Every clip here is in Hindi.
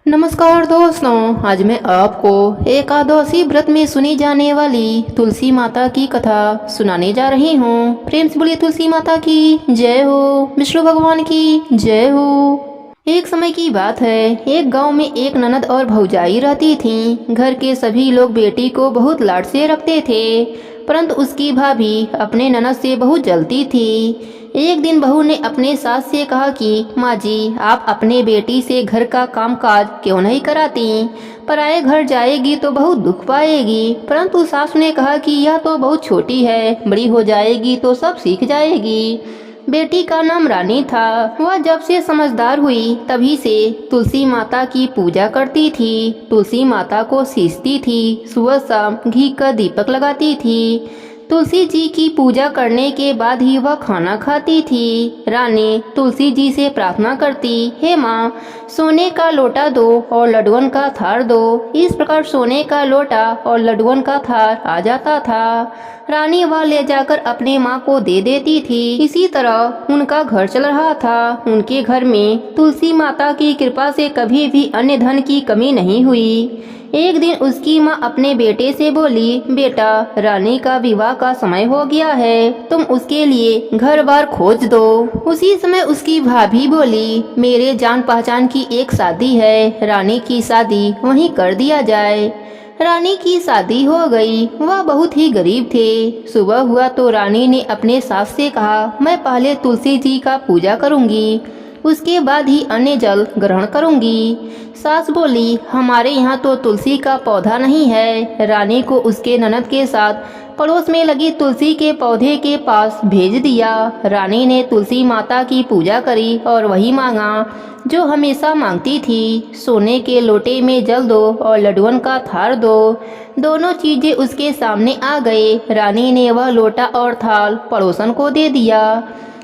नमस्कार दोस्तों, आज मैं आपको एकादशी व्रत में सुनी जाने वाली तुलसी माता की कथा सुनाने जा रही हूँ। प्रेम से बोलिए तुलसी माता की जय हो, विष्णु भगवान की जय हो। एक समय की बात है, एक गांव में एक ननद और भौजाई रहती थीं। घर के सभी लोग बेटी को बहुत लाड से रखते थे, परंतु उसकी भाभी अपने ननद से बहुत जलती थी। एक दिन बहू ने अपने सास से कहा कि माँ जी, आप अपने बेटी से घर का कामकाज क्यों नहीं कराती? पराए घर जाएगी तो बहुत दुख पाएगी। परंतु सास ने कहा कि यह तो बहुत छोटी है, बड़ी हो जाएगी तो सब सीख जाएगी। बेटी का नाम रानी था। वह जब से समझदार हुई तभी से तुलसी माता की पूजा करती थी। तुलसी माता को सींचती थी, सुबह शाम घी का दीपक लगाती थी। तुलसी जी की पूजा करने के बाद ही वह खाना खाती थी। रानी तुलसी जी से प्रार्थना करती, हे माँ, सोने का लोटा दो और लड्डुअन का थार दो। इस प्रकार सोने का लोटा और लड्डुअन का थार आ जाता था। रानी वह ले जाकर अपने माँ को दे देती थी। इसी तरह उनका घर चल रहा था। उनके घर में तुलसी माता की कृपा से कभी भी अन्य धन की कमी नहीं हुई। एक दिन उसकी माँ अपने बेटे से बोली, बेटा, रानी का विवाह का समय हो गया है, तुम उसके लिए घर बार खोज दो। उसी समय उसकी भाभी बोली, मेरे जान पहचान की एक शादी है, रानी की शादी वहीं कर दिया जाए। रानी की शादी हो गई। वह बहुत ही गरीब थे। सुबह हुआ तो रानी ने अपने सास से कहा, मैं पहले तुलसी जी का पूजा करूंगी, उसके बाद ही अन्य जल ग्रहण करूंगी। सास बोली, हमारे यहाँ तो तुलसी का पौधा नहीं है। रानी को उसके ननद के साथ पड़ोस में लगी तुलसी के पौधे के पास भेज दिया। रानी ने तुलसी माता की पूजा करी और वही मांगा जो हमेशा मांगती थी। सोने के लोटे में जल दो और लड्डुअन का थार दो। दोनों चीजें उसके सामने आ गए। रानी ने वह लोटा और थाल पड़ोसन को दे दिया।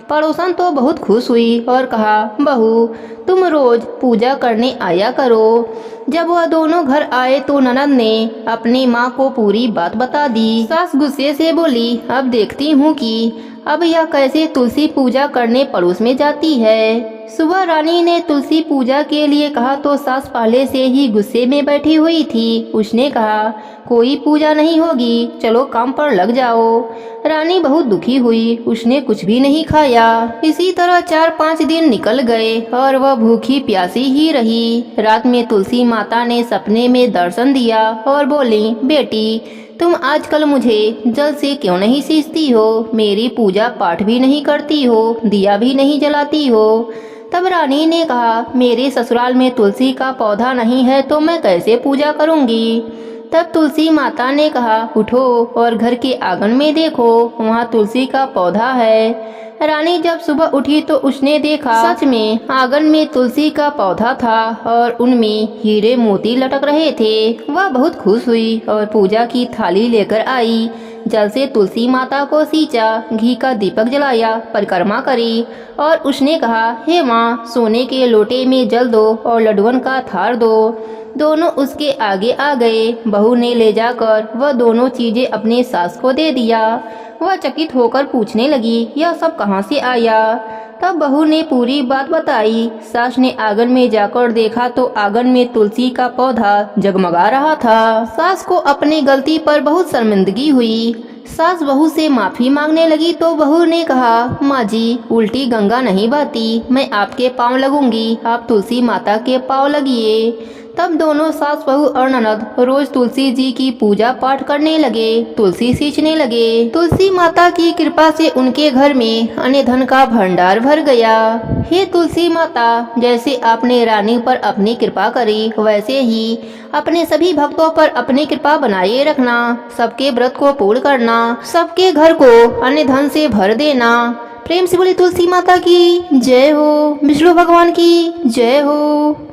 पड़ोसन तो बहुत खुश हुई और कहा, बहू, तुम रोज पूजा करने आया करो। जब वह दोनों घर आए तो ननद ने अपनी माँ को पूरी बात बता दी। सास गुस्से से बोली, अब देखती हूँ कि अब यह कैसे तुलसी पूजा करने पड़ोस में जाती है। सुबह रानी ने तुलसी पूजा के लिए कहा तो सास पहले से ही गुस्से में बैठी हुई थी। उसने कहा, कोई पूजा नहीं होगी, चलो काम पर लग जाओ। रानी बहुत दुखी हुई। उसने कुछ भी नहीं खाया। इसी तरह 4-5 दिन निकल गए और वह भूखी प्यासी ही रही। रात में तुलसी माता ने सपने में दर्शन दिया और बोली, बेटी, तुम आजकल मुझे जल से क्यों नहीं सींचती हो? मेरी पूजा पाठ भी नहीं करती हो, दिया भी नहीं जलाती हो। तब रानी ने कहा, मेरे ससुराल में तुलसी का पौधा नहीं है तो मैं कैसे पूजा करूंगी? तब तुलसी माता ने कहा, उठो और घर के आंगन में देखो, वहाँ तुलसी का पौधा है। रानी जब सुबह उठी तो उसने देखा, सच में आंगन में तुलसी का पौधा था और उनमें हीरे मोती लटक रहे थे। वह बहुत खुश हुई और पूजा की थाली लेकर आई। जल से तुलसी माता को सींचा, घी का दीपक जलाया, परिक्रमा करी और उसने कहा, हे माँ, सोने के लोटे में जल दो और लड्डुअन का थार दो। दोनों उसके आगे आ गए। बहू ने ले जाकर वह दोनों चीजें अपने सास को दे दिया। वह चकित होकर पूछने लगी, यह सब कहाँ से आया? तब बहू ने पूरी बात बताई। सास ने आंगन में जाकर देखा तो आंगन में तुलसी का पौधा जगमगा रहा था। सास को अपनी गलती पर बहुत शर्मिंदगी हुई। सास बहू से माफी मांगने लगी तो बहू ने कहा, माँ जी, उल्टी गंगा नहीं बहती, मैं आपके पाँव लगूंगी, आप तुलसी माता के पाँव लगिए। तब दोनों सास बहू और ननद रोज तुलसी जी की पूजा पाठ करने लगे, तुलसी सींचने लगे। तुलसी माता की कृपा से उनके घर में अन्य धन का भंडार भर गया। हे तुलसी माता, जैसे आपने रानी पर अपनी कृपा करी, वैसे ही अपने सभी भक्तों पर अपनी कृपा बनाए रखना। सबके व्रत को पूर्ण करना, सबके घर को अन्य धन से भर देना। प्रेम से बोली तुलसी माता की जय हो, विष्णु भगवान की जय हो।